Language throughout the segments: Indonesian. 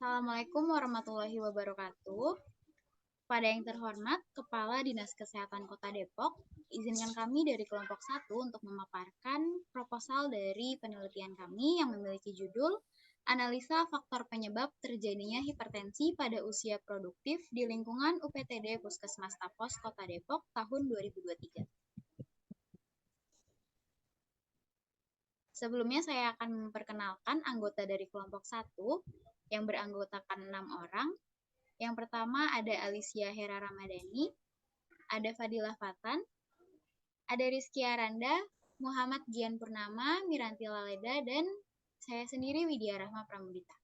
Assalamualaikum warahmatullahi wabarakatuh. Pada yang terhormat, Kepala Dinas Kesehatan Kota Depok, izinkan kami dari kelompok 1 untuk memaparkan proposal dari penelitian kami yang memiliki judul Analisa Faktor Penyebab Terjadinya Hipertensi pada Usia Produktif di Lingkungan UPTD Puskesmas Tapos Kota Depok tahun 2023. Sebelumnya saya akan memperkenalkan anggota dari kelompok 1 yang beranggotakan 6 orang. Yang pertama ada Alicia Hera Ramadhani, ada Fadilah Fatan, ada Rizky Aranda, Muhammad Gian Purnama, Miranti Laleda, dan saya sendiri Widya Rahma Pramudita.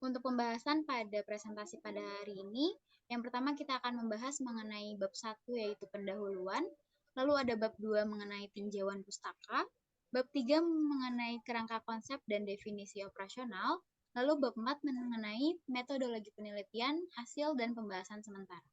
Untuk pembahasan pada presentasi pada hari ini, yang pertama kita akan membahas mengenai bab 1 yaitu pendahuluan, lalu ada bab 2 mengenai tinjauan pustaka, bab 3 mengenai kerangka konsep dan definisi operasional, lalu bab 4 mengenai metodologi penelitian, hasil, dan pembahasan sementara.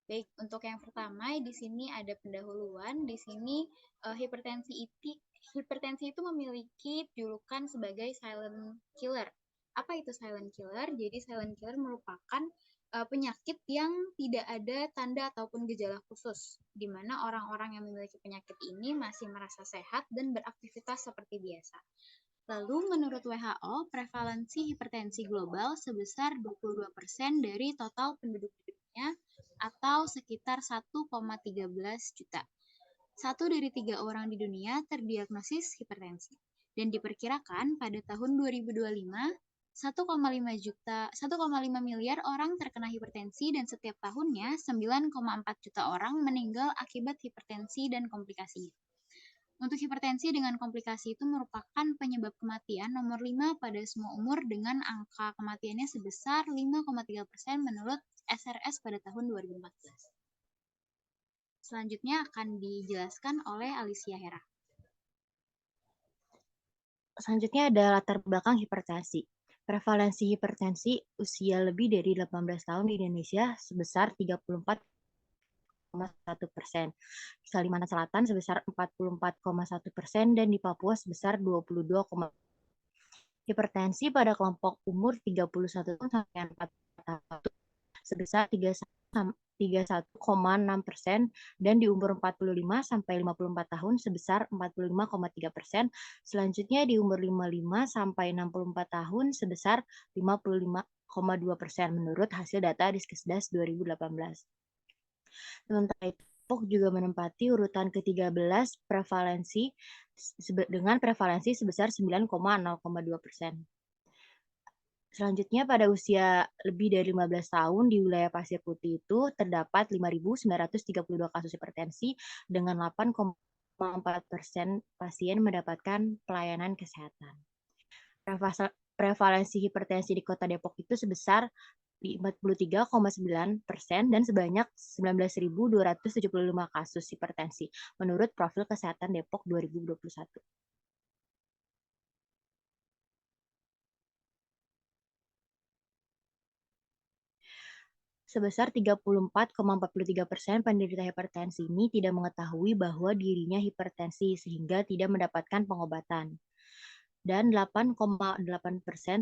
Baik, untuk yang pertama di sini ada pendahuluan. Di sini hipertensi itu memiliki julukan sebagai silent killer. Apa itu silent killer? Jadi silent killer merupakan penyakit yang tidak ada tanda ataupun gejala khusus, di mana orang-orang yang memiliki penyakit ini masih merasa sehat dan beraktivitas seperti biasa. Lalu menurut WHO, prevalensi hipertensi global sebesar 22% dari total penduduk dunia atau sekitar 1,13 juta. 1 dari 3 orang di dunia terdiagnosis hipertensi. Dan diperkirakan pada tahun 2025, 1,5 miliar orang terkena hipertensi dan setiap tahunnya 9,4 juta orang meninggal akibat hipertensi dan komplikasinya. Untuk hipertensi dengan komplikasi itu merupakan penyebab kematian nomor 5 pada semua umur dengan angka kematiannya sebesar 5,3% menurut SRS pada tahun 2014. Selanjutnya akan dijelaskan oleh Alicia Hera. Selanjutnya ada latar belakang hipertensi. Prevalensi hipertensi usia lebih dari 18 tahun di Indonesia sebesar 34,1%. Di Kalimantan Selatan sebesar 44,1% dan di Papua sebesar 22,1%. Hipertensi pada kelompok umur 31 tahun sampai 40 tahun sebesar 31,6% dan di umur 45 sampai 54 tahun sebesar 45,3%. Selanjutnya di umur 55 sampai 64 tahun sebesar 55,2% menurut hasil data Diskesdas 2018. Sementara itu, Depok juga menempati urutan ke-13 prevalensi dengan prevalensi sebesar 9,0,2%. Selanjutnya pada usia lebih dari 15 tahun di wilayah Pasir Putih itu terdapat 5.932 kasus hipertensi dengan 8,4% pasien mendapatkan pelayanan kesehatan. Prevalensi hipertensi di Kota Depok itu sebesar 43,9% dan sebanyak 19.275 kasus hipertensi menurut Profil Kesehatan Depok 2021. Sebesar 34,43% penderita hipertensi ini tidak mengetahui bahwa dirinya hipertensi sehingga tidak mendapatkan pengobatan. Dan 8,8%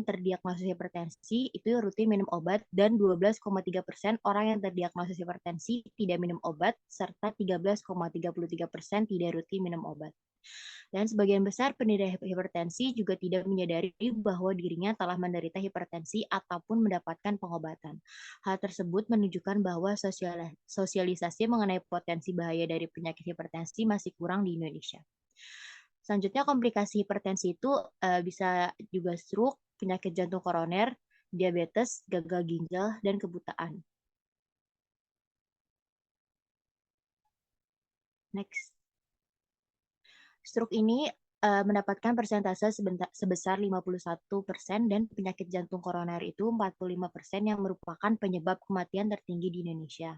terdiagnosis hipertensi itu rutin minum obat dan 12,3% orang yang terdiagnosis hipertensi tidak minum obat serta 13,33% tidak rutin minum obat. Dan sebagian besar penderita hipertensi juga tidak menyadari bahwa dirinya telah menderita hipertensi ataupun mendapatkan pengobatan. Hal tersebut menunjukkan bahwa sosialisasi mengenai potensi bahaya dari penyakit hipertensi masih kurang di Indonesia. Selanjutnya komplikasi hipertensi itu bisa juga stroke, penyakit jantung koroner, diabetes, gagal ginjal, dan kebutaan. Next. Stroke ini mendapatkan persentase sebesar 51% dan penyakit jantung koroner itu 45% yang merupakan penyebab kematian tertinggi di Indonesia.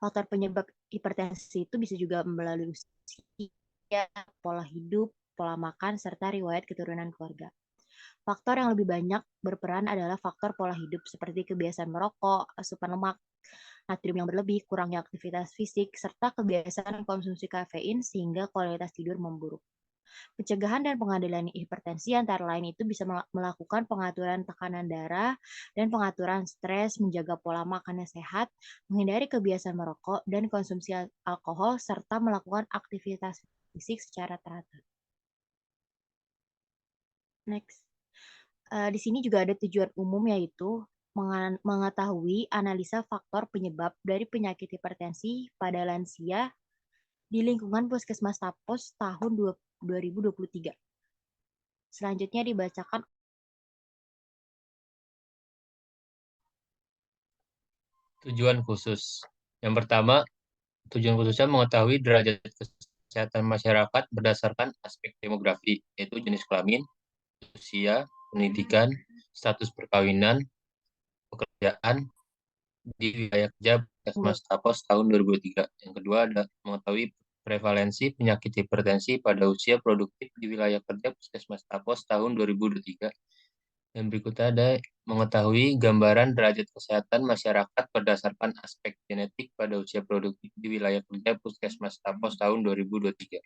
Faktor penyebab hipertensi itu bisa juga melalui usia, pola hidup, pola makan, serta riwayat keturunan keluarga. Faktor yang lebih banyak berperan adalah faktor pola hidup seperti kebiasaan merokok, asupan lemak, natrium yang berlebih, kurangnya aktivitas fisik, serta kebiasaan konsumsi kafein sehingga kualitas tidur memburuk. Pencegahan dan pengendalian hipertensi antara lain itu bisa melakukan pengaturan tekanan darah dan pengaturan stres, menjaga pola makan yang sehat, menghindari kebiasaan merokok dan konsumsi alkohol, serta melakukan aktivitas fisik secara teratur. Next. Di sini juga ada tujuan umum yaitu mengetahui analisa faktor penyebab dari penyakit hipertensi pada lansia di lingkungan Puskesmas Tapos tahun 2023. Selanjutnya dibacakan. Tujuan khusus. Yang pertama, tujuan khususnya mengetahui derajat kesehatan masyarakat berdasarkan aspek demografi, yaitu jenis kelamin, usia, pendidikan, status perkawinan, pekerjaan di wilayah kerja Puskesmas Tapos tahun 2003. Yang kedua adalah mengetahui prevalensi penyakit hipertensi pada usia produktif di wilayah kerja Puskesmas Tapos tahun 2023. Dan berikutnya ada mengetahui gambaran derajat kesehatan masyarakat berdasarkan aspek genetik pada usia produktif di wilayah kerja Puskesmas Tapos tahun 2023.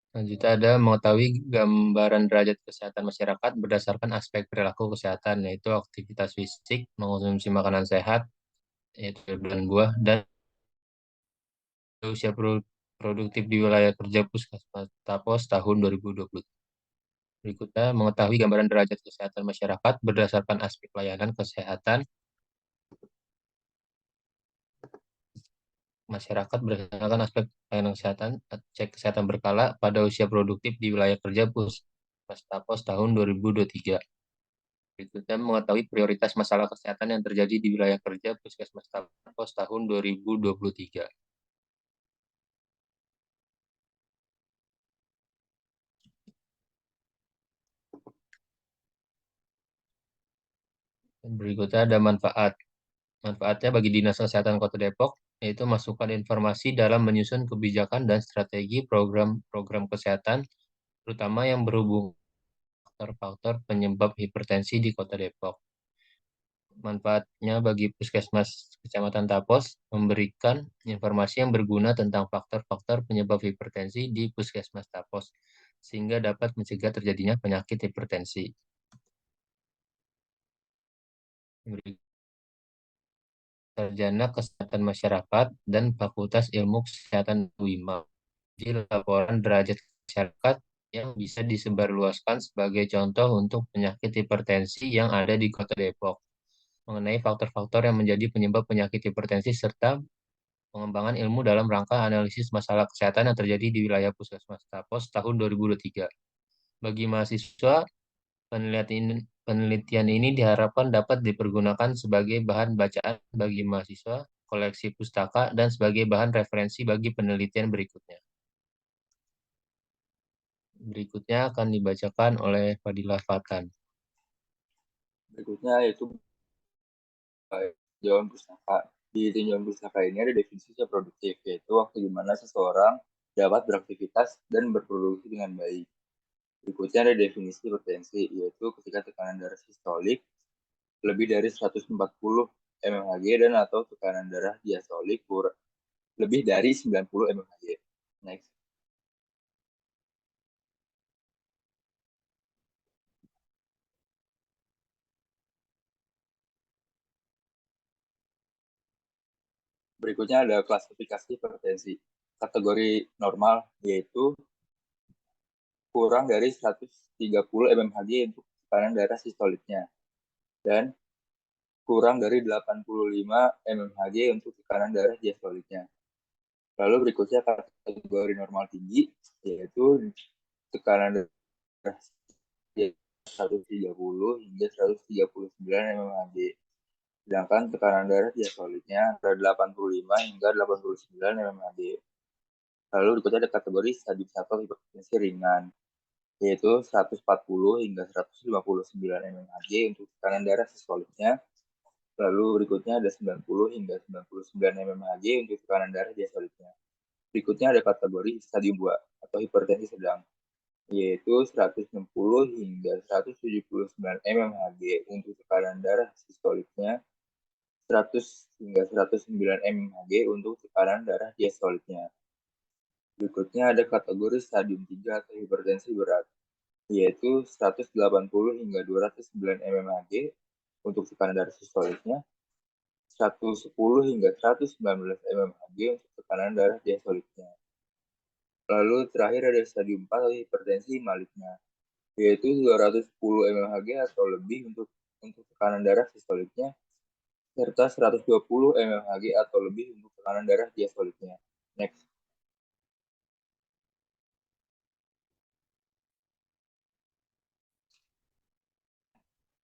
Selanjutnya ada mengetahui gambaran derajat kesehatan masyarakat berdasarkan aspek perilaku kesehatan, yaitu aktivitas fisik, mengonsumsi makanan sehat, yaitu dan buah, dan usia produktif di wilayah kerja Puskesmas Tapos tahun 2020. Berikutnya, mengetahui gambaran derajat kesehatan masyarakat berdasarkan aspek layanan kesehatan masyarakat berdasarkan aspek layanan kesehatan, cek kesehatan berkala pada usia produktif di wilayah kerja Puskesmas Tapos tahun 2023. Berikutnya, mengetahui prioritas masalah kesehatan yang terjadi di wilayah kerja Puskesmas Tapos tahun 2023. Berikutnya ada manfaat. Manfaatnya bagi Dinas Kesehatan Kota Depok, yaitu masukan informasi dalam menyusun kebijakan dan strategi program-program kesehatan, terutama yang berhubungan faktor-faktor penyebab hipertensi di Kota Depok. Manfaatnya bagi Puskesmas Kecamatan Tapos memberikan informasi yang berguna tentang faktor-faktor penyebab hipertensi di Puskesmas Tapos, sehingga dapat mencegah terjadinya penyakit hipertensi. Sarjana Kesehatan Masyarakat dan Fakultas Ilmu Kesehatan UIMA. Di laporan derajat masyarakat yang bisa disebarluaskan sebagai contoh untuk penyakit hipertensi yang ada di Kota Depok, mengenai faktor-faktor yang menjadi penyebab penyakit hipertensi serta pengembangan ilmu dalam rangka analisis masalah kesehatan yang terjadi di wilayah Puskesmas Tapos tahun 2023. Bagi mahasiswa, penelitian ini diharapkan dapat dipergunakan sebagai bahan bacaan bagi mahasiswa, koleksi pustaka, dan sebagai bahan referensi bagi penelitian berikutnya. Berikutnya akan dibacakan oleh Fadilah Fatan. Berikutnya yaitu tinjauan pustaka. Di tinjauan pustaka ini ada definisi produktif, yaitu waktu di mana seseorang dapat beraktivitas dan berproduksi dengan baik. Berikutnya ada definisi hipertensi, yaitu ketika tekanan darah sistolik lebih dari 140 mmHg dan atau tekanan darah diastolik lebih dari 90 mmHg. Next. Berikutnya ada klasifikasi hipertensi. Kategori normal yaitu kurang dari 130 mmHg untuk tekanan darah sistoliknya dan kurang dari 85 mmHg untuk tekanan darah diastoliknya. Lalu berikutnya kategori normal tinggi yaitu tekanan darah 130 hingga 139 mmHg. Sedangkan tekanan darah diastoliknya dari 85 hingga 89 mmHg. Lalu berikutnya ada kategori stadium 1 hipertensi ringan, yaitu 140 hingga 159 mmHg untuk tekanan darah sistoliknya. Lalu berikutnya ada 90 hingga 99 mmHg untuk tekanan darah diastoliknya. Berikutnya ada kategori stadium 2 atau hipertensi sedang, yaitu 160 hingga 179 mmHg untuk tekanan darah sistoliknya, 100 hingga 109 mmHg untuk tekanan darah diastoliknya. Berikutnya ada kategori stadium 3 atau hipertensi berat, yaitu 180 hingga 209 mmHg untuk tekanan darah sistoliknya, 110 hingga 119 mmHg untuk tekanan darah diastoliknya. Lalu terakhir ada stadium 4 atau hipertensi maligna, yaitu 210 mmHg atau lebih untuk tekanan darah sistoliknya, serta 120 mmHg atau lebih untuk tekanan darah diastoliknya. Next.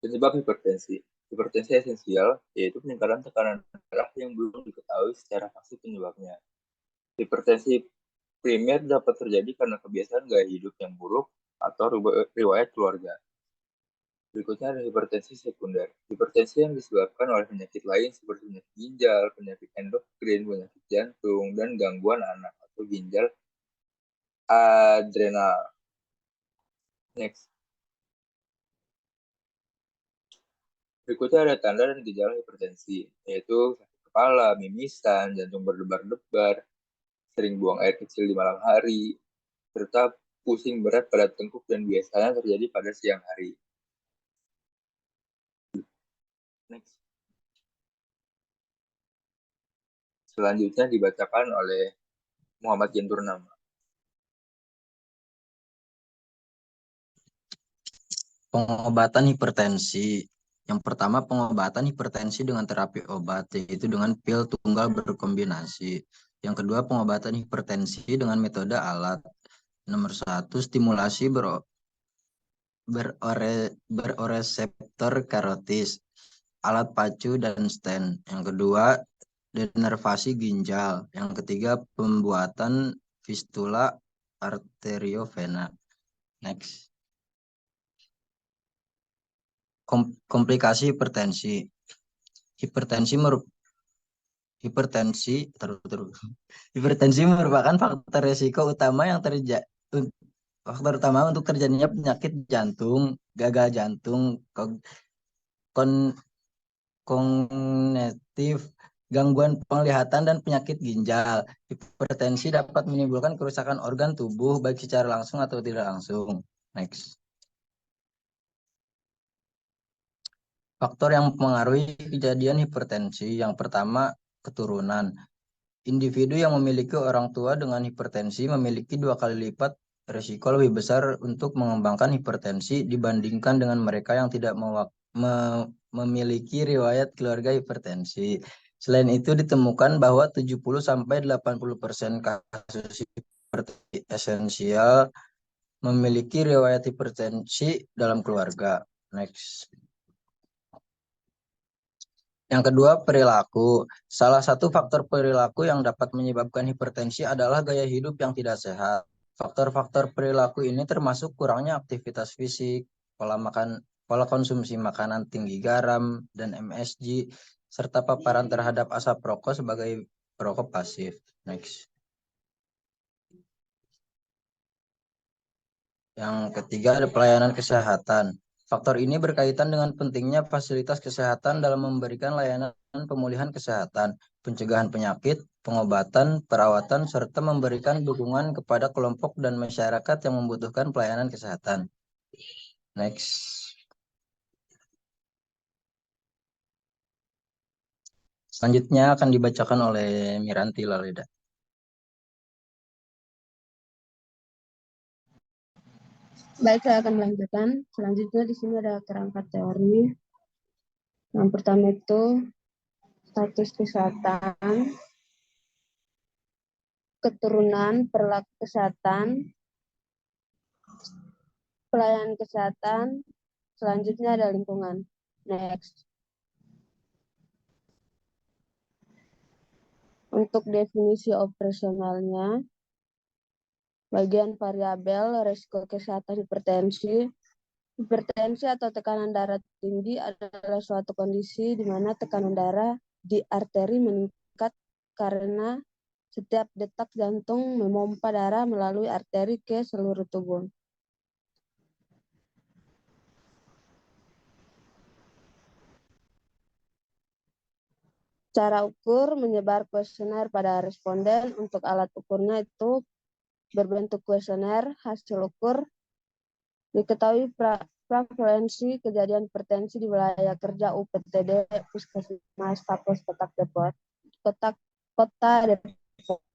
Penyebab hipertensi. Hipertensi esensial, yaitu peningkatan tekanan darah yang belum diketahui secara pasti penyebabnya. Hipertensi primer dapat terjadi karena kebiasaan gaya hidup yang buruk atau riwayat keluarga. Berikutnya ada hipertensi sekunder. Hipertensi yang disebabkan oleh penyakit lain seperti penyakit ginjal, penyakit endokrin, penyakit jantung, dan gangguan anak atau ginjal adrenal. Next. Berikutnya ada tanda dan gejala hipertensi, yaitu sakit kepala, mimisan, jantung berdebar-debar, sering buang air kecil di malam hari, serta pusing berat pada tengkuk dan biasanya terjadi pada siang hari. Next. Selanjutnya dibacakan oleh Muhammad Janturnama. Pengobatan hipertensi. Yang pertama, pengobatan hipertensi dengan terapi obat, yaitu dengan pil tunggal berkombinasi. Yang kedua, pengobatan hipertensi dengan metode alat. Nomor 1, stimulasi beroreseptor karotis, alat pacu dan stent. Yang kedua, denervasi ginjal. Yang ketiga, pembuatan fistula arteriovena. Next. Komplikasi hipertensi. Hipertensi merupakan faktor risiko utama untuk terjadinya penyakit jantung, gagal jantung, kognitif, gangguan penglihatan, dan penyakit ginjal. Hipertensi dapat menimbulkan kerusakan organ tubuh baik secara langsung atau tidak langsung. Next. Faktor yang mempengaruhi kejadian hipertensi. Yang pertama, keturunan. Individu yang memiliki orang tua dengan hipertensi memiliki 2 kali lipat risiko lebih besar untuk mengembangkan hipertensi dibandingkan dengan mereka yang tidak memiliki riwayat keluarga hipertensi. Selain itu, ditemukan bahwa 70-80% kasus hipertensi esensial memiliki riwayat hipertensi dalam keluarga. Next. Yang kedua, perilaku. Salah satu faktor perilaku yang dapat menyebabkan hipertensi adalah gaya hidup yang tidak sehat. Faktor-faktor perilaku ini termasuk kurangnya aktivitas fisik, pola konsumsi makanan tinggi garam dan MSG, serta paparan terhadap asap rokok sebagai perokok pasif. Next. Yang ketiga, ada pelayanan kesehatan. Faktor ini berkaitan dengan pentingnya fasilitas kesehatan dalam memberikan layanan pemulihan kesehatan, pencegahan penyakit, pengobatan, perawatan, serta memberikan dukungan kepada kelompok dan masyarakat yang membutuhkan pelayanan kesehatan. Next. Selanjutnya akan dibacakan oleh Miranti Laleda. Baik, saya akan melanjutkan. Selanjutnya di sini ada kerangka teori. Yang pertama itu status kesehatan, keturunan, perilaku kesehatan, pelayanan kesehatan. Selanjutnya ada lingkungan. Next. Untuk definisi operasionalnya, bagian variabel risiko kesehatan hipertensi. Hipertensi atau tekanan darah tinggi adalah suatu kondisi di mana tekanan darah di arteri meningkat karena setiap detak jantung memompa darah melalui arteri ke seluruh tubuh. Cara ukur menyebar kuesioner pada responden. Untuk alat ukurnya itu berbentuk kuesioner. Hasil ukur diketahui prevalensi kejadian hipertensi di wilayah kerja UPTD Puskesmas Tapos Kota Depok.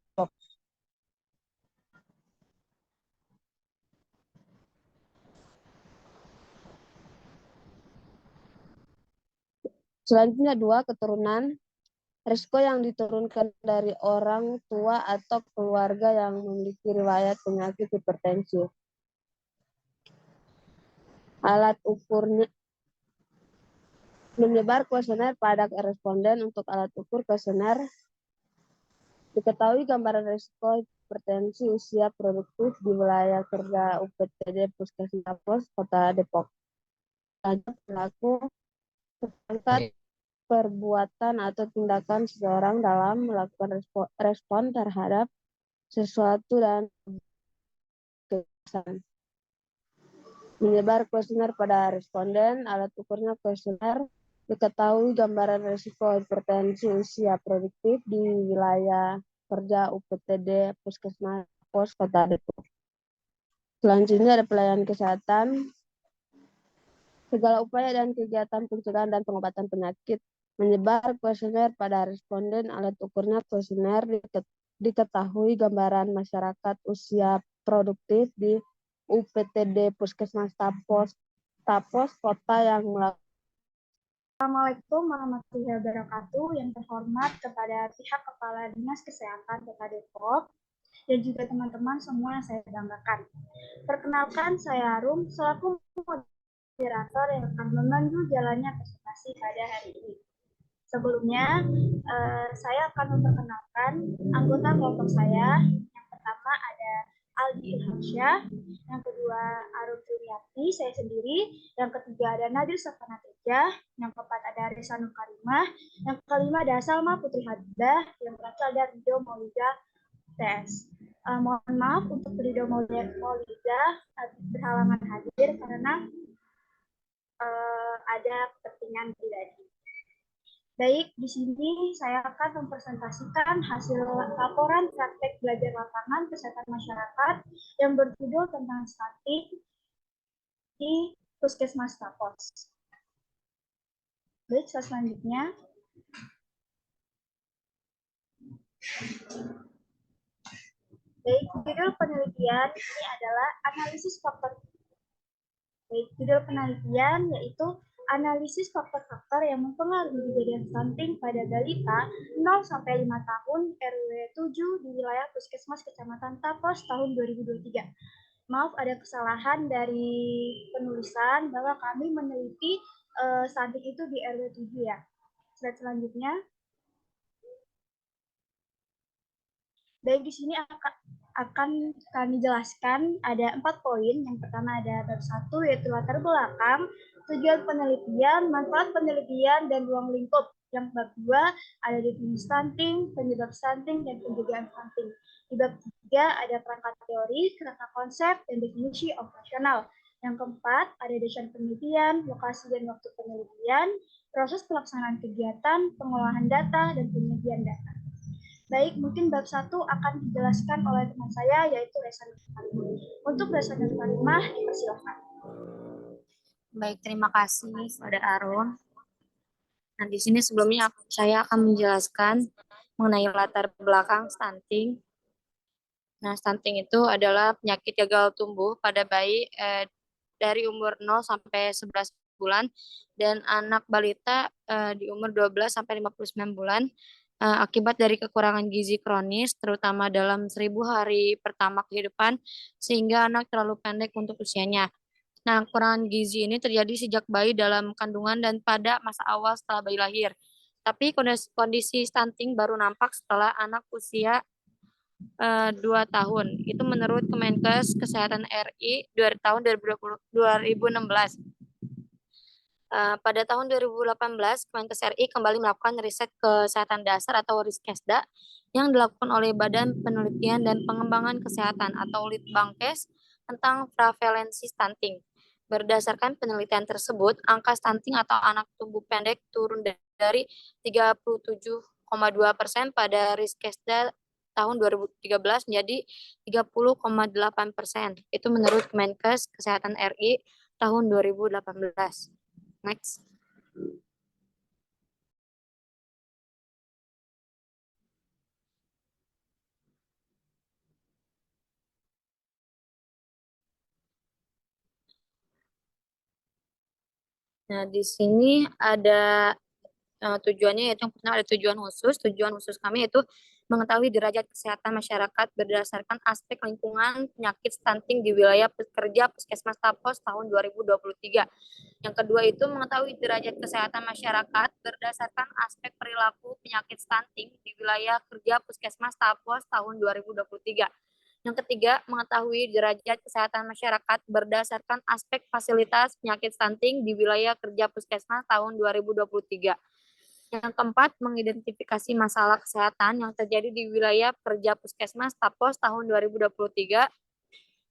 Selanjutnya 2, keturunan. Risiko yang diturunkan dari orang tua atau keluarga yang memiliki riwayat penyakit hipertensi. Alat ukurnya menyebar kuesioner pada responden. Untuk alat ukur kuesioner diketahui gambaran risiko hipertensi usia produktif di wilayah kerja UPTD Puskesmas Kota Depok. Lanjut pelaku terkait perbuatan atau tindakan seseorang dalam melakukan respon terhadap sesuatu dan kebiasaan. Menyebar kuesioner pada responden. Alat ukurnya kuesioner diketahui gambaran risiko hipertensi usia produktif di wilayah kerja UPTD Puskesmas Kota Depok. Selanjutnya ada pelayanan kesehatan. Segala upaya dan kegiatan pencegahan dan pengobatan penyakit. Menyebar kuesioner pada responden. Alat ukurnya kuesioner diketahui gambaran masyarakat usia produktif di UPTD Puskesmas Tapos Kota yang melakukan. Assalamualaikum warahmatullahi wabarakatuh. Yang terhormat kepada pihak Kepala Dinas Kesehatan Kota Depok dan juga teman-teman semua yang saya banggakan. Perkenalkan, saya Arum selaku moderator yang akan memandu jalannya presentasi pada hari ini. Sebelumnya, saya akan memperkenalkan anggota kelompok saya. Yang pertama ada Aldi Ilhamsyah, yang kedua Arum Juniati, saya sendiri, yang ketiga ada Nadir Safanateja, yang keempat ada Risa Nur Karimah, yang kelima ada Salma Putri Hadidah, yang terakhir ada Ridho Maulida TS. Mohon maaf untuk Ridho Maulida berhalangan hadir karena ada kepentingan pribadi. Baik, di sini saya akan mempresentasikan hasil laporan praktek belajar lapangan kesehatan masyarakat yang berjudul tentang stunting di Puskesmas Tapos. Baik, selanjutnya. Baik, judul penelitian ini adalah analisis faktor. Baik, judul penelitian yaitu analisis faktor-faktor yang mempengaruhi kejadian stunting pada balita 0-5 tahun RW 7 di wilayah Puskesmas Kecamatan Tapos tahun 2023. Maaf ada kesalahan dari penulisan bahwa kami meneliti stunting itu di RW 7 ya. Slide selanjutnya. Baik, di sini akan kami jelaskan ada 4 poin. Yang pertama ada bab 1 yaitu latar belakang, tujuan penelitian, manfaat penelitian, dan ruang lingkup. Yang bab 2 ada definisi stunting, penyebab stunting, dan pencegahan stunting. Di bab 3 ada perangkat teori, kerangka konsep, dan definisi operasional. Yang keempat ada desain penelitian, lokasi dan waktu penelitian, proses pelaksanaan kegiatan, pengolahan data, dan penyajian data. Baik, mungkin bab 1 akan dijelaskan oleh teman saya, yaitu Resa Nur Karimah. Untuk Resa Nur Karimah, dipersilakan. Baik, terima kasih pada Arum. Nah, di sini sebelumnya saya akan menjelaskan mengenai latar belakang stunting. Nah, stunting itu adalah penyakit gagal tumbuh pada bayi dari umur 0 sampai 11 bulan dan anak balita di umur 12 sampai 59 bulan. Akibat dari kekurangan gizi kronis, terutama dalam 1000 hari pertama kehidupan, sehingga anak terlalu pendek untuk usianya. Nah, kekurangan gizi ini terjadi sejak bayi dalam kandungan dan pada masa awal setelah bayi lahir. Tapi kondisi stunting baru nampak setelah anak usia 2 tahun. Itu menurut Kemenkes Kesehatan RI tahun 2016. Pada tahun 2018, Kemenkes RI kembali melakukan riset kesehatan dasar atau Riskesda yang dilakukan oleh Badan Penelitian dan Pengembangan Kesehatan atau Litbangkes tentang prevalensi stunting. Berdasarkan penelitian tersebut, angka stunting atau anak tumbuh pendek turun dari 37,2% pada Riskesda tahun 2013 menjadi 30,8%. Itu menurut Kemenkes Kesehatan RI tahun 2018. Next. Nah, di sini ada tujuannya, yaitu yang pertama ada tujuan khusus. Tujuan khusus kami yaitu mengetahui derajat kesehatan masyarakat berdasarkan aspek lingkungan penyakit stunting di wilayah kerja Puskesmas Tapos tahun 2023. Yang kedua itu mengetahui derajat kesehatan masyarakat berdasarkan aspek perilaku penyakit stunting di wilayah kerja Puskesmas Tapos tahun 2023. Yang ketiga, mengetahui derajat kesehatan masyarakat berdasarkan aspek fasilitas penyakit stunting di wilayah kerja Puskesmas tahun 2023. Yang keempat, mengidentifikasi masalah kesehatan yang terjadi di wilayah kerja Puskesmas Tapos tahun 2023.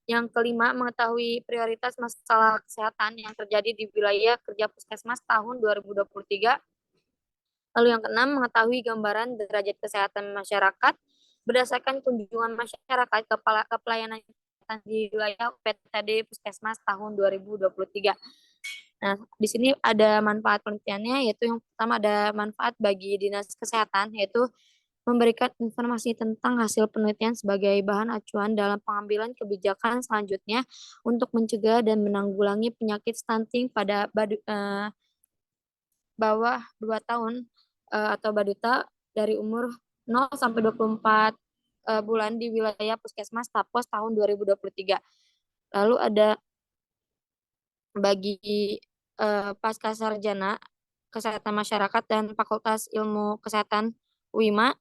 Yang kelima, mengetahui prioritas masalah kesehatan yang terjadi di wilayah kerja Puskesmas tahun 2023. Lalu yang keenam, mengetahui gambaran derajat kesehatan masyarakat berdasarkan kunjungan masyarakat ke pelayanan di wilayah PTD Puskesmas tahun 2023. Nah, di sini ada manfaat penelitiannya, yaitu yang pertama ada manfaat bagi Dinas Kesehatan, yaitu memberikan informasi tentang hasil penelitian sebagai bahan acuan dalam pengambilan kebijakan selanjutnya untuk mencegah dan menanggulangi penyakit stunting pada bawah 2 tahun atau balita dari umur 0 sampai 24 bulan di wilayah Puskesmas Tapos tahun 2023. Lalu ada bagi pasca sarjana kesehatan masyarakat dan Fakultas Ilmu Kesehatan UIMA,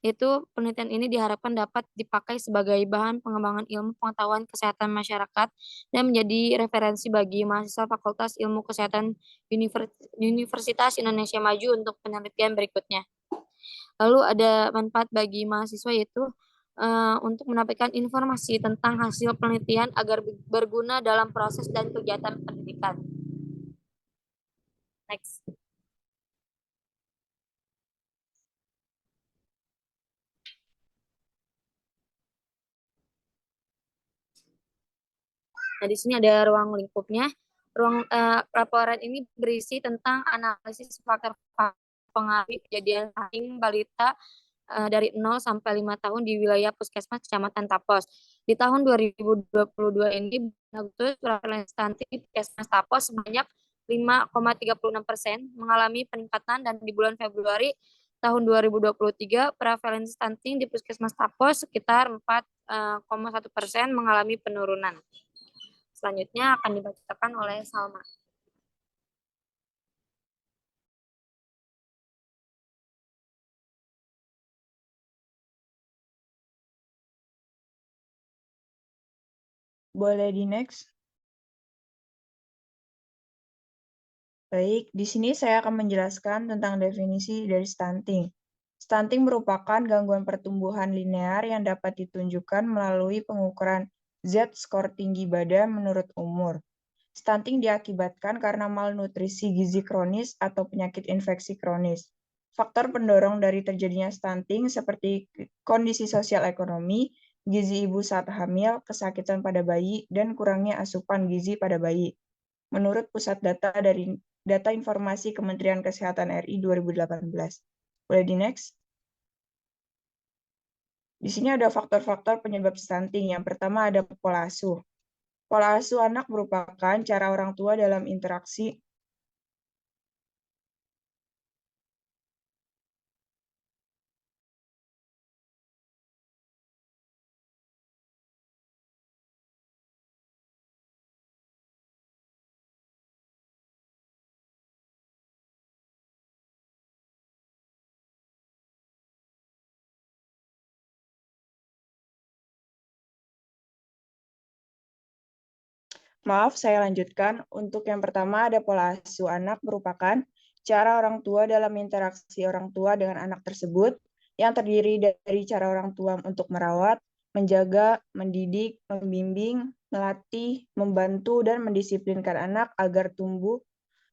itu penelitian ini diharapkan dapat dipakai sebagai bahan pengembangan ilmu pengetahuan kesehatan masyarakat dan menjadi referensi bagi mahasiswa Fakultas Ilmu Kesehatan Universitas Indonesia Maju untuk penelitian berikutnya. Lalu ada manfaat bagi mahasiswa, yaitu untuk mendapatkan informasi tentang hasil penelitian agar berguna dalam proses dan kegiatan pendidikan. Next. Nah, di sini ada ruang lingkupnya. Laporan ini berisi tentang analisis faktor pengaruh kejadian stunting balita dari 0 sampai 5 tahun di wilayah Puskesmas Kecamatan Tapos. Di tahun 2022 ini, Agustus prevalensi stunting Puskesmas Tapos sebanyak 5,36% mengalami peningkatan, dan di bulan Februari tahun 2023 prevalensi stunting di Puskesmas Tapos sekitar 4,1% mengalami penurunan. Selanjutnya akan dibacakan oleh Salma. Boleh di next? Baik, di sini saya akan menjelaskan tentang definisi dari stunting. Stunting merupakan gangguan pertumbuhan linear yang dapat ditunjukkan melalui pengukuran Z-skor tinggi badan menurut umur. Stunting diakibatkan karena malnutrisi gizi kronis atau penyakit infeksi kronis. Faktor pendorong dari terjadinya stunting seperti kondisi sosial ekonomi, gizi ibu saat hamil, kesakitan pada bayi, dan kurangnya asupan gizi pada bayi. Menurut Pusat Data Informasi Kementerian Kesehatan RI 2018. Boleh di next? Di sini ada faktor-faktor penyebab stunting. Yang pertama ada pola asuh. Pola asuh anak merupakan cara orang tua dalam interaksi Maaf, saya lanjutkan. Untuk yang pertama ada pola asuh anak merupakan cara orang tua dalam interaksi orang tua dengan anak tersebut yang terdiri dari cara orang tua untuk merawat, menjaga, mendidik, membimbing, melatih, membantu, dan mendisiplinkan anak agar tumbuh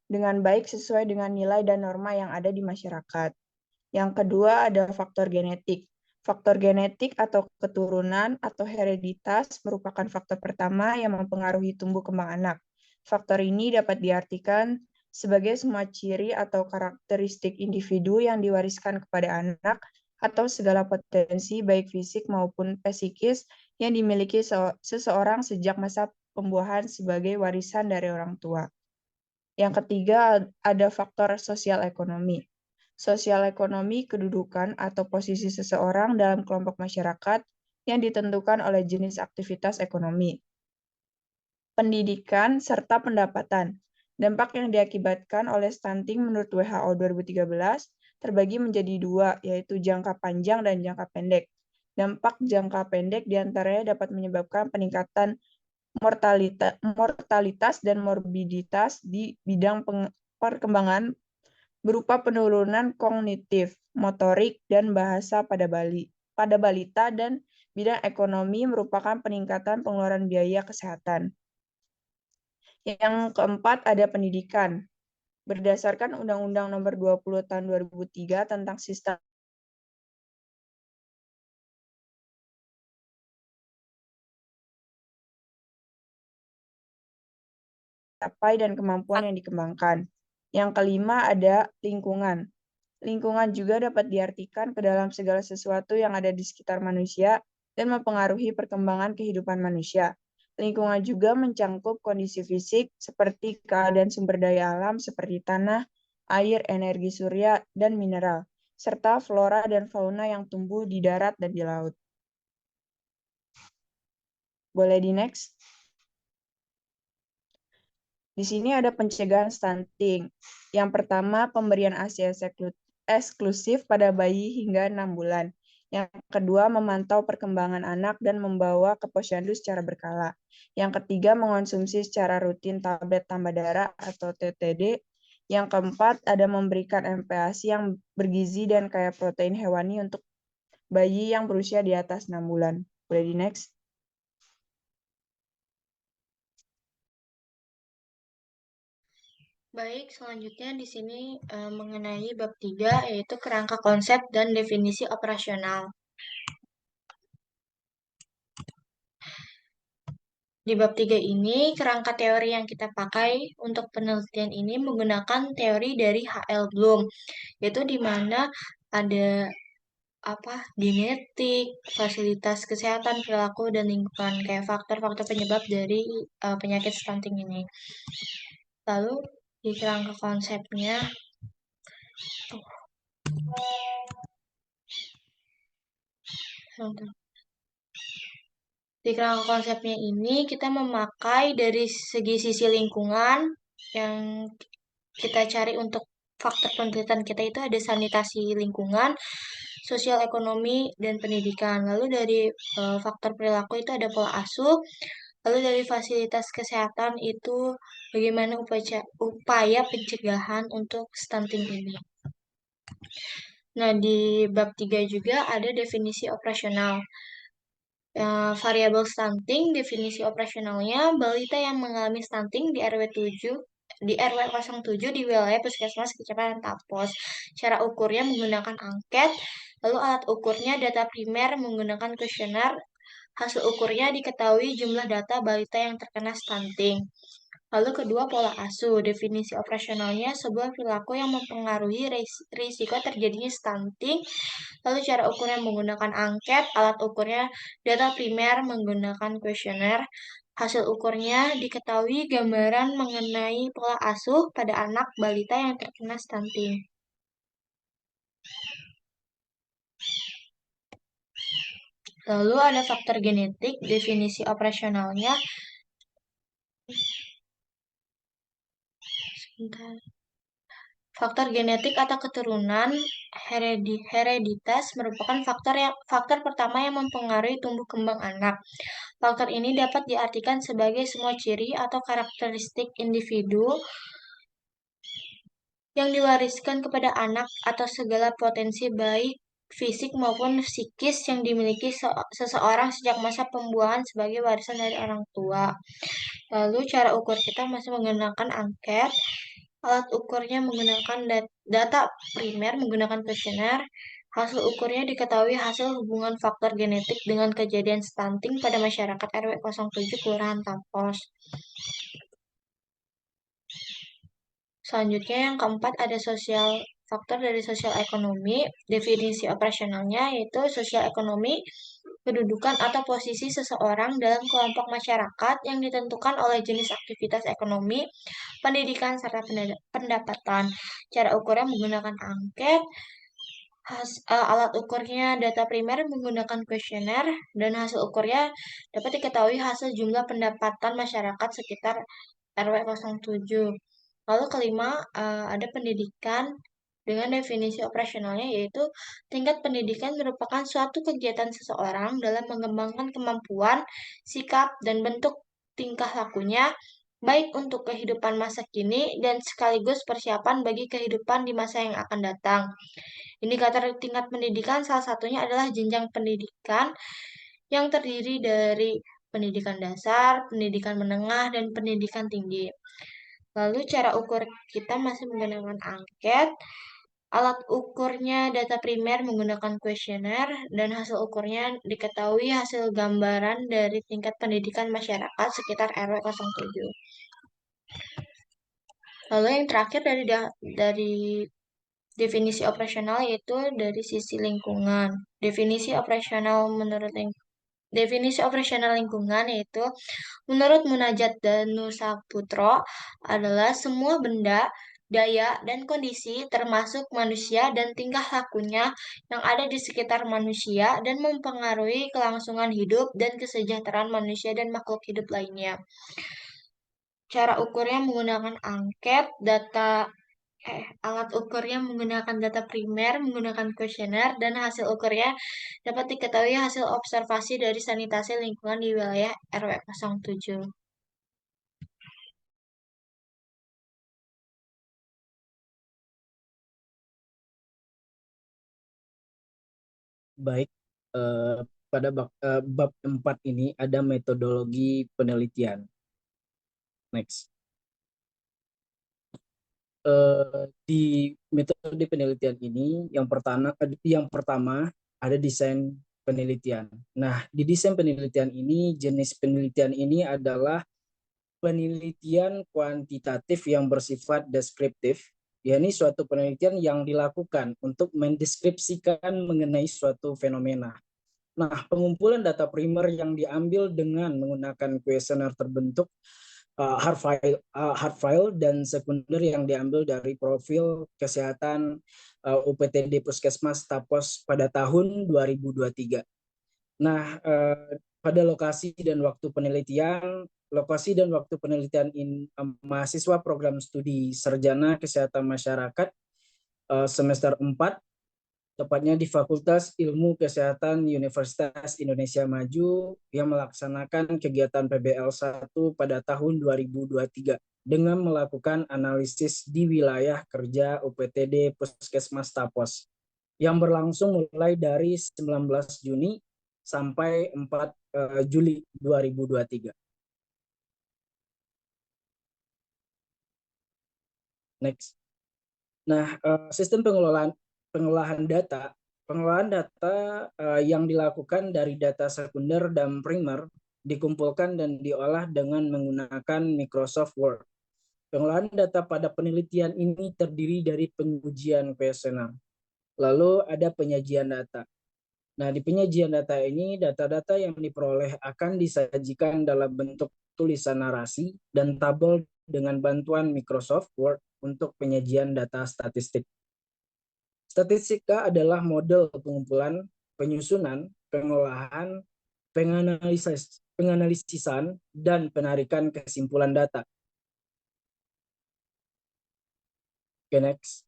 dengan baik sesuai dengan nilai dan norma yang ada di masyarakat. Yang kedua ada faktor genetik. Faktor genetik atau keturunan atau hereditas merupakan faktor pertama yang mempengaruhi tumbuh kembang anak. Faktor ini dapat diartikan sebagai semua ciri atau karakteristik individu yang diwariskan kepada anak atau segala potensi baik fisik maupun psikis yang dimiliki seseorang sejak masa pembuahan sebagai warisan dari orang tua. Yang ketiga ada faktor sosial ekonomi. Sosial ekonomi kedudukan atau posisi seseorang dalam kelompok masyarakat yang ditentukan oleh jenis aktivitas ekonomi, pendidikan, serta pendapatan. Dampak yang diakibatkan oleh stunting menurut WHO 2013 terbagi menjadi dua, yaitu jangka panjang dan jangka pendek. Dampak jangka pendek diantaranya dapat menyebabkan peningkatan mortalitas dan morbiditas di bidang perkembangan berupa penurunan kognitif, motorik, dan bahasa pada balita, dan bidang ekonomi merupakan peningkatan pengeluaran biaya kesehatan. Yang keempat ada pendidikan. Berdasarkan Undang-Undang Nomor 20 Tahun 2003 tentang sistem capai dan kemampuan yang dikembangkan. Yang kelima ada lingkungan. Lingkungan juga dapat diartikan ke dalam segala sesuatu yang ada di sekitar manusia dan mempengaruhi perkembangan kehidupan manusia. Lingkungan juga mencangkup kondisi fisik seperti keadaan sumber daya alam seperti tanah, air, energi surya, dan mineral, serta flora dan fauna yang tumbuh di darat dan di laut. Boleh di next? Di sini ada pencegahan stunting. Yang pertama, pemberian ASI eksklusif pada bayi hingga 6 bulan. Yang kedua, memantau perkembangan anak dan membawa ke posyandu secara berkala. Yang ketiga, mengonsumsi secara rutin tablet tambah darah atau TTD. Yang keempat, ada memberikan MPASI yang bergizi dan kaya protein hewani untuk bayi yang berusia di atas 6 bulan. Boleh di next? Baik, selanjutnya di sini mengenai bab 3 yaitu kerangka konsep dan definisi operasional. Di bab 3 ini, kerangka teori yang kita pakai untuk penelitian ini menggunakan teori dari H.L. Bloom, yaitu di mana ada genetik, fasilitas kesehatan, perilaku, dan lingkungan, kayak faktor-faktor penyebab dari penyakit stunting ini. Lalu, di kerangka konsepnya, di kerangka konsepnya ini kita memakai dari sisi lingkungan yang kita cari untuk faktor penelitian kita itu ada sanitasi lingkungan, sosial ekonomi, dan pendidikan. Lalu dari faktor perilaku itu ada pola asuh. Lalu dari fasilitas kesehatan itu bagaimana upaya pencegahan untuk stunting ini. Nah, di bab 3 juga ada definisi operasional. Variabel stunting, definisi operasionalnya, balita yang mengalami stunting di RW 07 di wilayah puskesmas kecamatan Tapos. Cara ukurnya menggunakan angket, lalu alat ukurnya data primer menggunakan kuesioner. Hasil ukurnya diketahui jumlah data balita yang terkena stunting. Lalu kedua, pola asuh. Definisi operasionalnya sebuah perilaku yang mempengaruhi risiko terjadinya stunting. Lalu cara ukurnya menggunakan angket, alat ukurnya data primer menggunakan kuesioner. Hasil ukurnya diketahui gambaran mengenai pola asuh pada anak balita yang terkena stunting. Lalu ada faktor genetik, definisi operasionalnya. Faktor genetik atau keturunan hereditas merupakan faktor pertama yang mempengaruhi tumbuh kembang anak. Faktor ini dapat diartikan sebagai semua ciri atau karakteristik individu yang diwariskan kepada anak atau segala potensi baik fisik maupun psikis yang dimiliki seseorang sejak masa pembuahan sebagai warisan dari orang tua. Lalu cara ukur kita masih menggunakan angket. Alat ukurnya menggunakan data primer menggunakan kuesioner. Hasil ukurnya diketahui hasil hubungan faktor genetik dengan kejadian stunting pada masyarakat RW 07 Kelurahan Tapos. Selanjutnya yang keempat ada faktor dari sosial ekonomi. Definisi operasionalnya yaitu sosial ekonomi, kedudukan atau posisi seseorang dalam kelompok masyarakat yang ditentukan oleh jenis aktivitas ekonomi, pendidikan, serta pendapatan. Cara ukurnya menggunakan angket. Alat ukurnya data primer menggunakan kuesioner, dan hasil ukurnya dapat diketahui hasil jumlah pendapatan masyarakat sekitar RW 07. Lalu kelima, ada pendidikan dengan definisi operasionalnya, yaitu tingkat pendidikan merupakan suatu kegiatan seseorang dalam mengembangkan kemampuan, sikap, dan bentuk tingkah lakunya, baik untuk kehidupan masa kini dan sekaligus persiapan bagi kehidupan di masa yang akan datang. Indikator tingkat pendidikan salah satunya adalah jenjang pendidikan yang terdiri dari pendidikan dasar, pendidikan menengah, dan pendidikan tinggi. Lalu cara ukur kita masih menggunakan angket. Alat ukurnya data primer menggunakan kuesioner, dan hasil ukurnya diketahui hasil gambaran dari tingkat pendidikan masyarakat sekitar RW 07. Lalu yang terakhir dari definisi operasional yaitu dari sisi lingkungan. Definisi operasional lingkungan yaitu menurut Munajat Danusaputro adalah semua benda, daya, dan kondisi termasuk manusia dan tingkah lakunya yang ada di sekitar manusia dan mempengaruhi kelangsungan hidup dan kesejahteraan manusia dan makhluk hidup lainnya. Cara ukurnya menggunakan angket, alat ukurnya menggunakan data primer, menggunakan kuesioner, dan hasil ukurnya dapat diketahui hasil observasi dari sanitasi lingkungan di wilayah RW 07. Baik, pada bab 4 ini ada metodologi penelitian. Next. Di metode penelitian ini yang pertama ada desain penelitian. Nah, di desain penelitian ini jenis penelitian ini adalah penelitian kuantitatif yang bersifat deskriptif, yakni suatu penelitian yang dilakukan untuk mendeskripsikan mengenai suatu fenomena. Nah, pengumpulan data primer yang diambil dengan menggunakan kuesioner terbentuk hard file dan sekunder yang diambil dari profil kesehatan UPTD Puskesmas Tapos pada tahun 2023. Nah, pada lokasi dan waktu penelitian mahasiswa program studi Sarjana Kesehatan Masyarakat semester 4, tepatnya di Fakultas Ilmu Kesehatan Universitas Indonesia Maju yang melaksanakan kegiatan PBL 1 pada tahun 2023 dengan melakukan analisis di wilayah kerja UPTD Puskesmas Tapos yang berlangsung mulai dari 19 Juni sampai 4 Juli 2023. Next. Nah, sistem pengolahan data yang dilakukan dari data sekunder dan primer dikumpulkan dan diolah dengan menggunakan Microsoft Word. Pengolahan data pada penelitian ini terdiri dari pengujian kuesioner. Lalu ada penyajian data. Nah, di penyajian data ini, data-data yang diperoleh akan disajikan dalam bentuk tulisan narasi dan tabel dengan bantuan Microsoft Word untuk penyajian data statistik. Statistika adalah model pengumpulan, penyusunan, pengolahan, penganalisisan, dan penarikan kesimpulan data. Okay, next.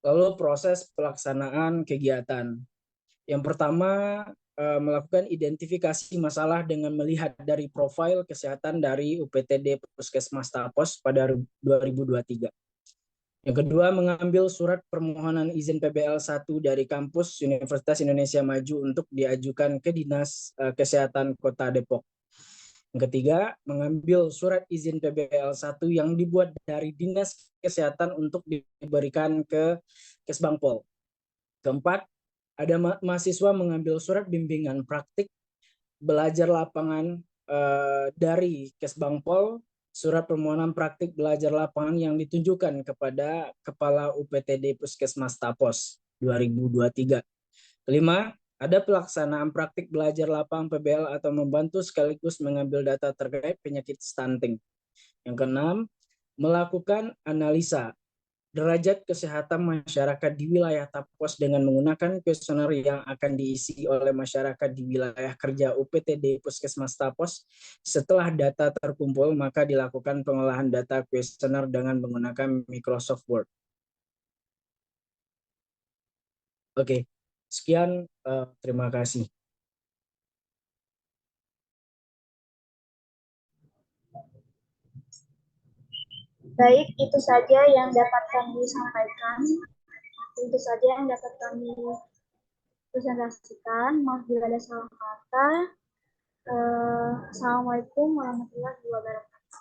Lalu proses pelaksanaan kegiatan. Yang pertama, melakukan identifikasi masalah dengan melihat dari profil kesehatan dari UPTD Puskesmas Tapos pada 2023. Yang kedua, mengambil surat permohonan izin PBL 1 dari kampus Universitas Indonesia Maju untuk diajukan ke Dinas Kesehatan Kota Depok. Yang ketiga, mengambil surat izin PBL 1 yang dibuat dari Dinas Kesehatan untuk diberikan ke Kesbangpol. Keempat, ada mahasiswa mengambil surat bimbingan praktik belajar lapangan dari Kesbangpol, surat permohonan praktik belajar lapangan yang ditunjukkan kepada Kepala UPTD Puskesmas Tapos 2023. Kelima, ada pelaksanaan praktik belajar lapangan PBL atau membantu sekaligus mengambil data terkait penyakit stunting. Yang keenam, melakukan analisa derajat kesehatan masyarakat di wilayah Tapos dengan menggunakan kuesioner yang akan diisi oleh masyarakat di wilayah kerja UPTD Puskesmas Tapos. Setelah data terkumpul, maka dilakukan pengolahan data kuesioner dengan menggunakan Microsoft Word. Oke, sekian, terima kasih. Baik, itu saja yang dapat kami sampaikan. Itu saja yang dapat kami presentasikan. Maaf bila ada salah kata. Assalamualaikum warahmatullahi wabarakatuh.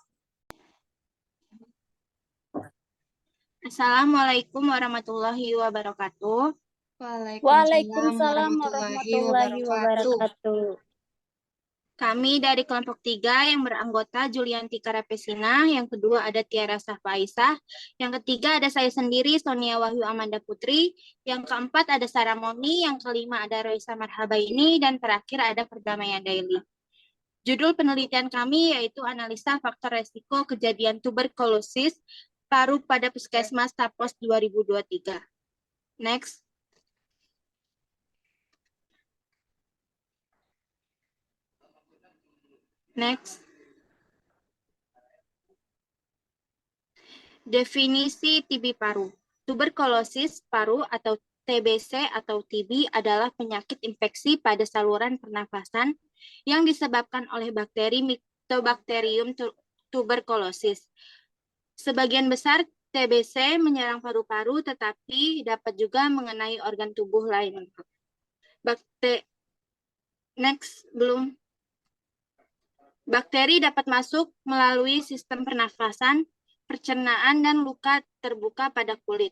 Assalamualaikum warahmatullahi wabarakatuh. Waalaikumsalam warahmatullahi wabarakatuh. Kami dari kelompok 3 yang beranggota Julianti Karapesina, yang kedua ada Tiara Saffa Aisyah, yang ketiga ada saya sendiri Sonia Wahyu Amanda Putri, yang keempat ada Sarah Moni, yang kelima ada Roisa Marhabaini, dan terakhir ada Perdamaian Daily. Judul penelitian kami yaitu analisa faktor resiko kejadian tuberkulosis paru pada Puskesmas Tapos 2023. Next. Next. Definisi TB paru. Tuberkulosis paru atau TBC atau TB adalah penyakit infeksi pada saluran pernafasan yang disebabkan oleh bakteri Mycobacterium tuberculosis. Sebagian besar TBC menyerang paru-paru, tetapi dapat juga mengenai organ tubuh lain. Bakteri dapat masuk melalui sistem pernafasan, pencernaan, dan luka terbuka pada kulit.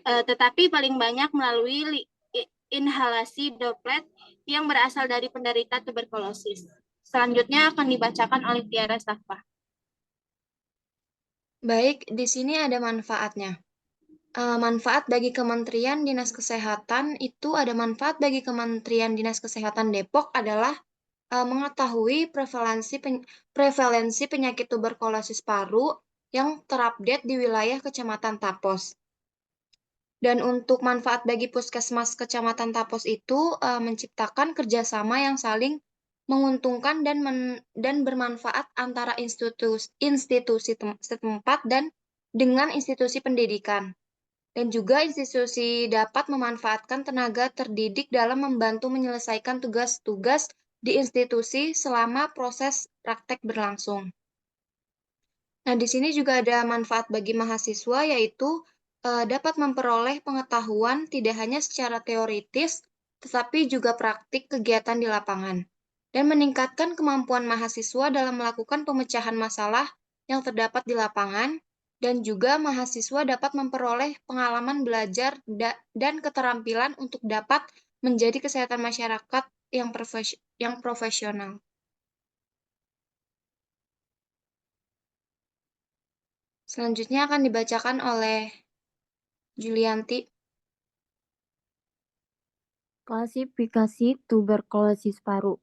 Tetapi paling banyak melalui inhalasi droplet yang berasal dari penderita tuberkulosis. Selanjutnya akan dibacakan oleh Tiara Saffa. Baik, di sini ada manfaatnya. Manfaat bagi Kementerian Dinas Kesehatan itu ada manfaat bagi Kementerian Dinas Kesehatan Depok adalah mengetahui prevalensi penyakit tuberkulosis paru yang terupdate di wilayah Kecamatan Tapos. Dan untuk manfaat bagi Puskesmas Kecamatan Tapos itu menciptakan kerjasama yang saling menguntungkan dan bermanfaat antara institusi setempat dan dengan institusi pendidikan. Dan juga institusi dapat memanfaatkan tenaga terdidik dalam membantu menyelesaikan tugas-tugas di institusi selama proses praktek berlangsung. Nah, di sini juga ada manfaat bagi mahasiswa, yaitu dapat memperoleh pengetahuan tidak hanya secara teoritis, tetapi juga praktik kegiatan di lapangan, dan meningkatkan kemampuan mahasiswa dalam melakukan pemecahan masalah yang terdapat di lapangan, dan juga mahasiswa dapat memperoleh pengalaman belajar dan keterampilan untuk dapat menjadi kesehatan masyarakat yang profesional. Selanjutnya akan dibacakan oleh Julianti. Klasifikasi tuberkulosis paru.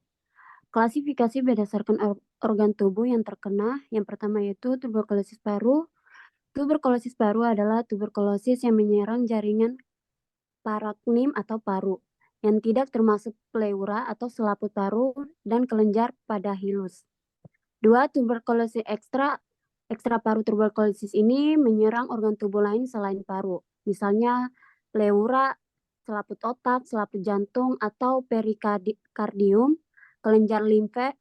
Klasifikasi berdasarkan organ tubuh yang terkena. Yang pertama yaitu tuberkulosis paru. Tuberkulosis paru adalah tuberkulosis yang menyerang jaringan paraknim atau paru, yang tidak termasuk pleura atau selaput paru dan kelenjar pada hilus. 2. Tuberkulosis ekstra paru tuberkulosis ini menyerang organ tubuh lain selain paru, misalnya pleura, selaput otak, selaput jantung, atau perikardium, kelenjar limfe,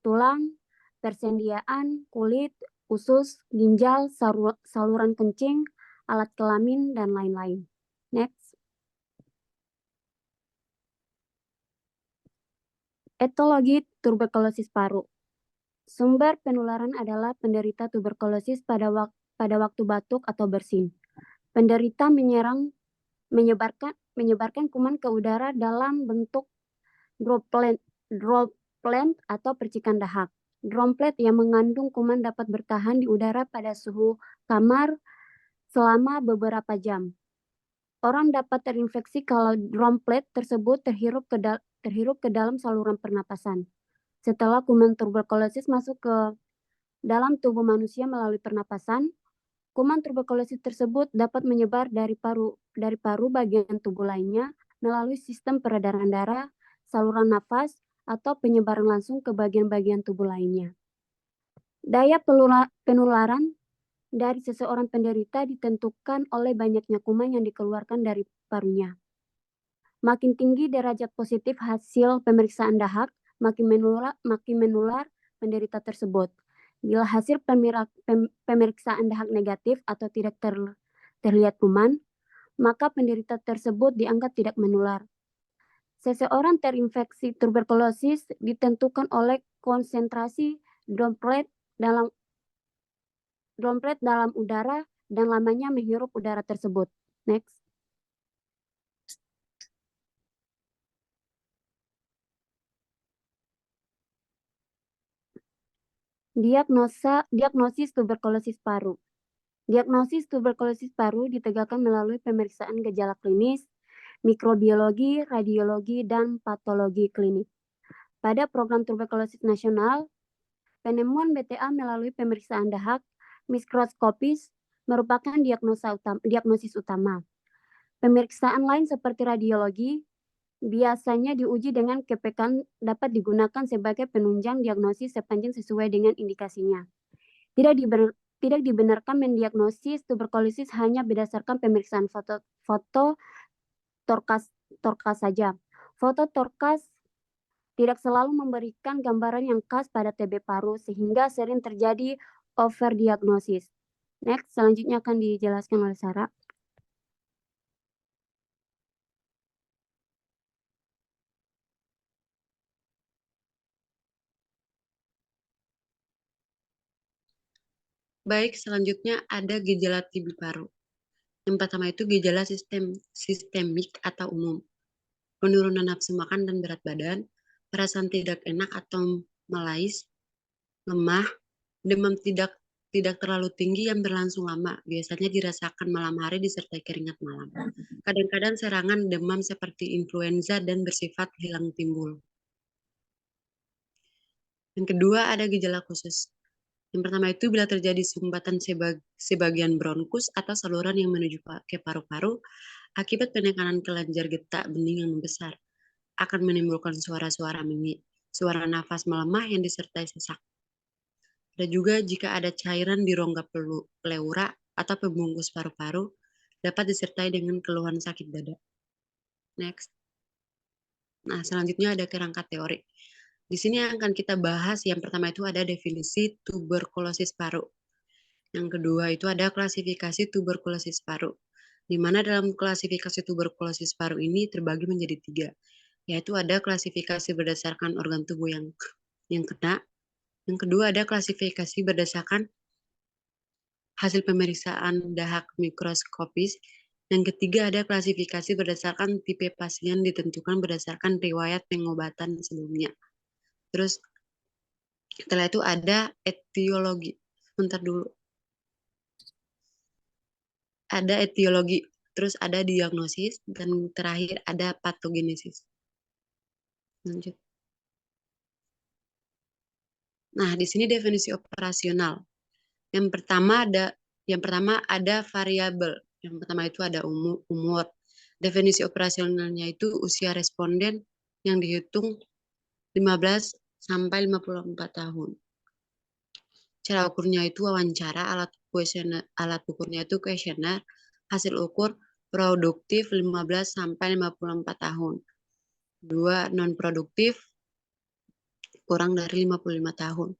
tulang, persendian, kulit, usus, ginjal, saluran kencing, alat kelamin, dan lain-lain. Next. Etologi tuberkulosis paru. Sumber penularan adalah penderita tuberkulosis pada waktu batuk atau bersin. Penderita menyebarkan kuman ke udara dalam bentuk droplet atau percikan dahak. Droplet yang mengandung kuman dapat bertahan di udara pada suhu kamar selama beberapa jam. Orang dapat terinfeksi kalau droplet tersebut terhirup ke dalam saluran pernapasan. Setelah kuman tuberkulosis masuk ke dalam tubuh manusia melalui pernapasan, kuman tuberkulosis tersebut dapat menyebar dari paru bagian tubuh lainnya melalui sistem peredaran darah, saluran nafas, atau penyebaran langsung ke bagian-bagian tubuh lainnya. Daya penularan dari seseorang penderita ditentukan oleh banyaknya kuman yang dikeluarkan dari parunya. Makin tinggi derajat positif hasil pemeriksaan dahak, makin menular penderita tersebut. Bila hasil pemeriksaan dahak negatif atau tidak terlihat kuman, maka penderita tersebut dianggap tidak menular. Seseorang terinfeksi tuberkulosis ditentukan oleh konsentrasi droplet dalam udara dan lamanya menghirup udara tersebut. Next. Diagnosis tuberkulosis paru. Diagnosis tuberkulosis paru ditegakkan melalui pemeriksaan gejala klinis, mikrobiologi, radiologi, dan patologi klinik. Pada program tuberkulosis nasional, penemuan BTA melalui pemeriksaan dahak mikroskopis merupakan diagnosis utama. Pemeriksaan lain seperti radiologi biasanya diuji dengan kepekaan dapat digunakan sebagai penunjang diagnosis sepanjang sesuai dengan indikasinya. Tidak dibenarkan mendiagnosis tuberkulosis hanya berdasarkan pemeriksaan foto torkas saja. Foto torkas tidak selalu memberikan gambaran yang khas pada TB paru sehingga sering terjadi overdiagnosis. Next, selanjutnya akan dijelaskan oleh Sarah. Baik, selanjutnya ada gejala TB paru. Yang pertama itu gejala sistemik atau umum. Penurunan nafsu makan dan berat badan, perasaan tidak enak atau melais, lemah, demam tidak terlalu tinggi yang berlangsung lama, biasanya dirasakan malam hari disertai keringat malam. Kadang-kadang serangan demam seperti influenza dan bersifat hilang timbul. Yang kedua ada gejala khusus. Yang pertama itu bila terjadi sumbatan sebagian bronkus atau saluran yang menuju ke paru-paru akibat penekanan kelenjar getah bening yang membesar, akan menimbulkan suara-suara suara nafas melemah yang disertai sesak. Dan juga jika ada cairan di rongga pleura atau pembungkus paru-paru, dapat disertai dengan keluhan sakit dada. Next. Nah, selanjutnya ada kerangka teori. Di sini akan kita bahas yang pertama itu ada definisi tuberkulosis paru. Yang kedua itu ada klasifikasi tuberkulosis paru. Di mana dalam klasifikasi tuberkulosis paru ini terbagi menjadi 3, yaitu ada klasifikasi berdasarkan organ tubuh yang kena. Yang kedua ada klasifikasi berdasarkan hasil pemeriksaan dahak mikroskopis. Yang ketiga ada klasifikasi berdasarkan tipe pasien ditentukan berdasarkan riwayat pengobatan sebelumnya. Terus setelah itu ada etiologi. Sebentar dulu. Ada etiologi, terus ada diagnosis, dan terakhir ada patogenesis. Lanjut. Nah, di sini definisi operasional. Yang pertama ada variabel. Yang pertama itu ada umur. Definisi operasionalnya itu usia responden yang dihitung 15 sampai 54 tahun. Cara ukurnya itu wawancara, alat ukurnya itu kuesioner, hasil ukur produktif 15 sampai 54 tahun. 2 non produktif kurang dari 55 tahun.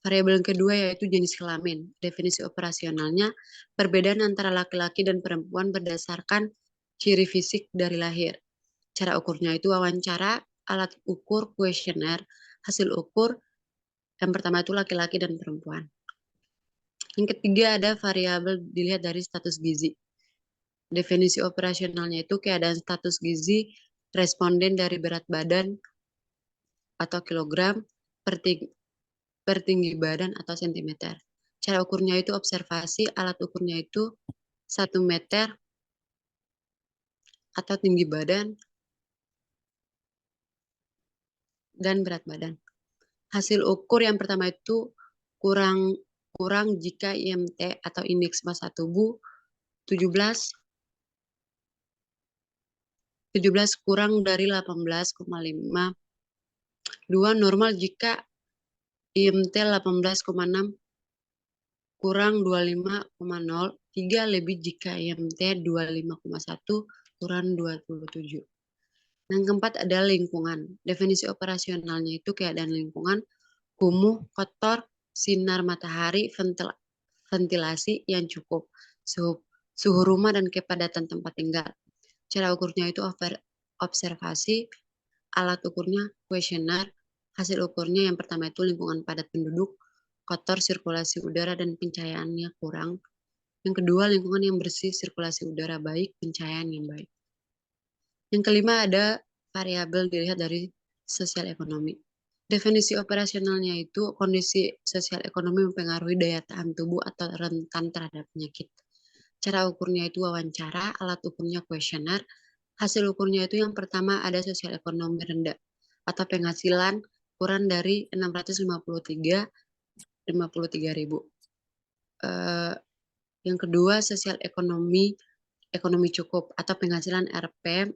Variabel yang kedua yaitu jenis kelamin. Definisi operasionalnya perbedaan antara laki-laki dan perempuan berdasarkan ciri fisik dari lahir. Cara ukurnya itu wawancara, alat ukur kuesioner, hasil ukur yang pertama itu laki-laki dan perempuan. Yang ketiga ada variabel dilihat dari status gizi. Definisi operasionalnya itu keadaan status gizi responden dari berat badan atau kilogram per tinggi badan atau sentimeter. Cara ukurnya itu observasi, alat ukurnya itu 1 meter atau tinggi badan dan berat badan. Hasil ukur yang pertama itu kurang jika IMT atau indeks massa tubuh 17 kurang dari 18,5. 2 normal jika IMT 18,6 kurang 25,0. 3 lebih jika IMT 25,1 kurang 27. Yang keempat ada lingkungan. Definisi operasionalnya itu keadaan lingkungan, kumuh, kotor, sinar matahari, ventilasi yang cukup, suhu rumah dan kepadatan tempat tinggal. Cara ukurnya itu observasi, alat ukurnya kuesioner, hasil ukurnya yang pertama itu lingkungan padat penduduk, kotor, sirkulasi udara dan pencahayaannya kurang. Yang kedua lingkungan yang bersih, sirkulasi udara baik, pencahayaan yang baik. Yang kelima ada variabel dilihat dari sosial ekonomi. Definisi operasionalnya itu kondisi sosial ekonomi mempengaruhi daya tahan tubuh atau rentan terhadap penyakit. Cara ukurnya itu wawancara, alat ukurnya kuesioner, hasil ukurnya itu yang pertama ada sosial ekonomi rendah atau penghasilan kurang dari 653.000. Yang kedua sosial ekonomi cukup atau penghasilan Rp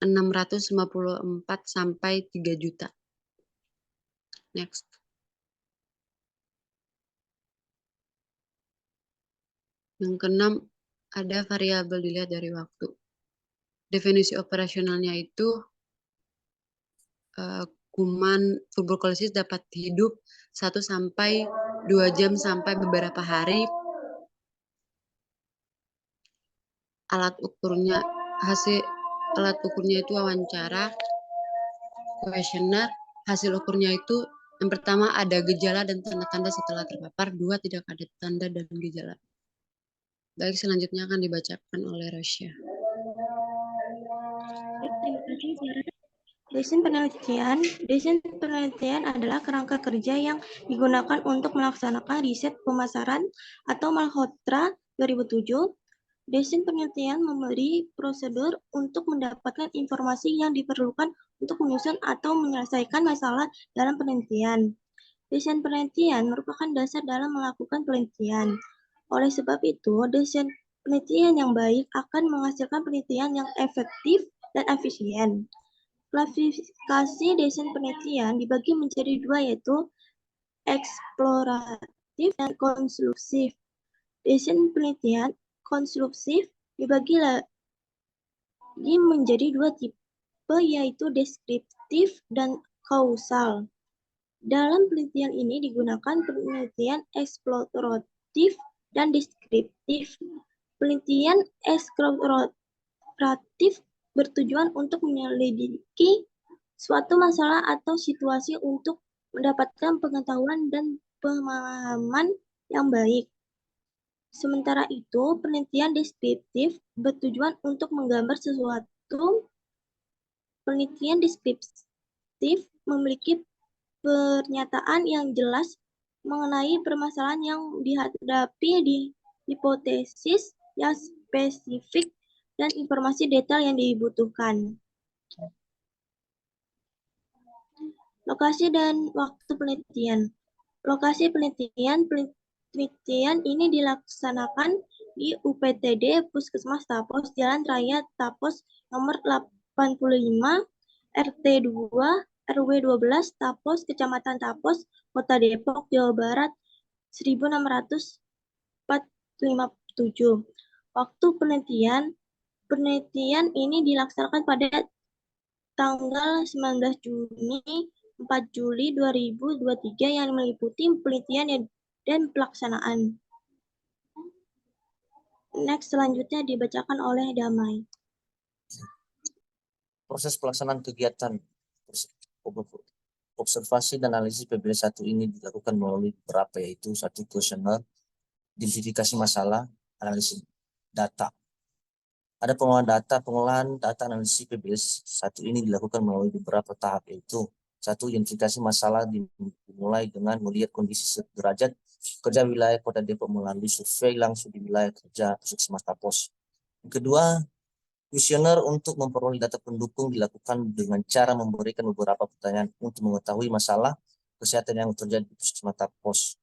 654 sampai 3 juta. Next. Yang keenam, ada variabel dilihat dari waktu. Definisi operasionalnya itu kuman tuberkulosis dapat hidup 1 sampai 2 jam sampai beberapa hari. Alat ukurnya itu wawancara, kuesioner, hasil ukurnya itu yang pertama ada gejala dan tanda-tanda setelah terpapar, 2 tidak ada tanda dan gejala. Baik, selanjutnya akan dibacakan oleh Rosya. Terima kasih, Sarah. Desain penelitian adalah kerangka kerja yang digunakan untuk melaksanakan riset pemasaran atau Malhotra 2007. Desain penelitian memberi prosedur untuk mendapatkan informasi yang diperlukan untuk menyusun atau menyelesaikan masalah dalam penelitian. Desain penelitian merupakan dasar dalam melakukan penelitian. Oleh sebab itu, desain penelitian yang baik akan menghasilkan penelitian yang efektif dan efisien. Klasifikasi desain penelitian dibagi menjadi 2, yaitu eksploratif dan konstruktif. Desain penelitian konstruktif dibagi lagi menjadi 2 tipe, yaitu deskriptif dan kausal. Dalam penelitian ini digunakan penelitian eksploratif dan deskriptif. Penelitian eksploratif bertujuan untuk menyelidiki suatu masalah atau situasi untuk mendapatkan pengetahuan dan pemahaman yang baik. Sementara itu, penelitian deskriptif bertujuan untuk menggambar sesuatu. Penelitian deskriptif memiliki pernyataan yang jelas mengenai permasalahan yang dihadapi, di hipotesis yang spesifik, dan informasi detail yang dibutuhkan. Lokasi dan waktu penelitian. Lokasi penelitian ini dilaksanakan di UPTD Puskesmas Tapos, Jalan Raya Tapos, nomor 85, RT 2, RW 12, Tapos, Kecamatan Tapos, Kota Depok, Jawa Barat, 1657. Waktu penelitian ini dilaksanakan pada tanggal 19 Juni 4 Juli 2023 yang meliputi penelitian dan pelaksanaan. Next, selanjutnya dibacakan oleh Damai. Proses pelaksanaan kegiatan Observasi dan analisis PBL1 ini dilakukan melalui beberapa, yaitu 1. Kuesioner, identifikasi masalah, analisis data. Ada pengolahan data analisis PBL1 ini dilakukan melalui beberapa tahap, yaitu 1. Identifikasi masalah dimulai dengan melihat kondisi derajat kerja wilayah Kota Depok melalui survei langsung di wilayah kerja Puskesmas Tapos. Yang kedua, kuesioner untuk memperoleh data pendukung dilakukan dengan cara memberikan beberapa pertanyaan untuk mengetahui masalah kesehatan yang terjadi di Puskesmas Tapos.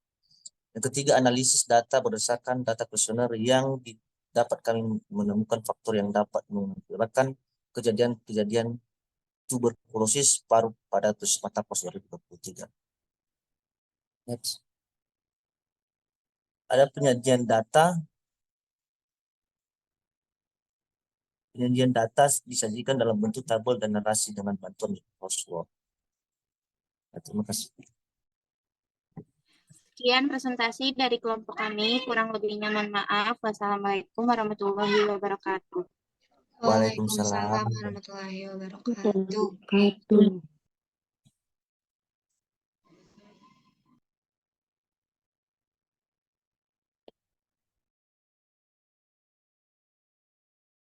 Yang ketiga, analisis data berdasarkan data kuesioner yang dapat kami menemukan faktor yang dapat mengakibatkan kejadian tuberkulosis paru pada Puskesmas Tapos 2023. Next. Ada penyajian data. Penyajian data disajikan dalam bentuk tabel dan narasi dengan bantuan Microsoft Word. Terima kasih. Sekian presentasi dari kelompok kami. Kurang lebihnya mohon maaf. Wassalamualaikum warahmatullahi wabarakatuh. Waalaikumsalam warahmatullahi wabarakatuh. Wabarakatuh.